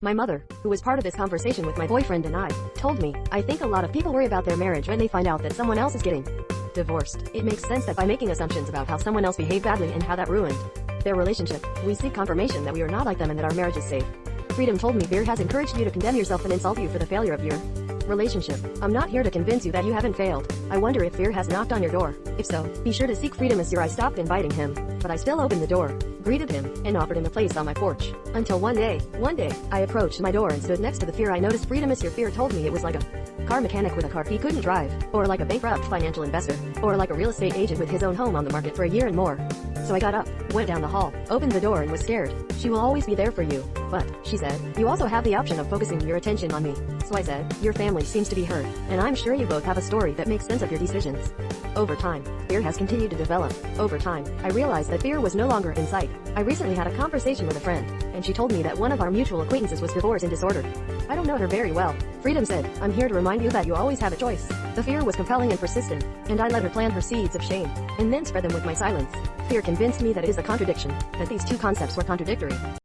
My mother, who was part of this conversation with my boyfriend and I, told me, I think a lot of people worry about their marriage when they find out that someone else is getting divorced. It makes sense that by making assumptions about how someone else behaved badly and how that ruined their relationship, we seek confirmation that we are not like them and that our marriage is safe. Freedom told me fear has encouraged you to condemn yourself and insult you for the failure of your relationship. I'm not here to convince you that you haven't failed. I wonder if fear has knocked on your door. If so, be sure to seek freedom. As I stopped inviting him, but I still opened the door, greeted him, and offered him a place on my porch. Until one day, I approached my door and stood next to the fear. I noticed freedom as your fear told me it was like a car mechanic with a car he couldn't drive, or like a bankrupt financial investor, or like a real estate agent with his own home on the market for a year and more. So I got up, went down the hall, opened the door and was scared. She will always be there for you. But, she said, you also have the option of focusing your attention on me. So I said, your family seems to be hurt, and I'm sure you both have a story that makes sense of your decisions. Over time, fear has continued to develop. Over time, I realized that fear was no longer in sight. I recently had a conversation with a friend, and she told me that one of our mutual acquaintances was divorced and disordered. I don't know her very well. Freedom said, I'm here to remind you that you always have a choice. The fear was compelling and persistent, and I let her plant her seeds of shame, and then spread them with my silence. Fear convinced me that it is a contradiction, that these two concepts were contradictory.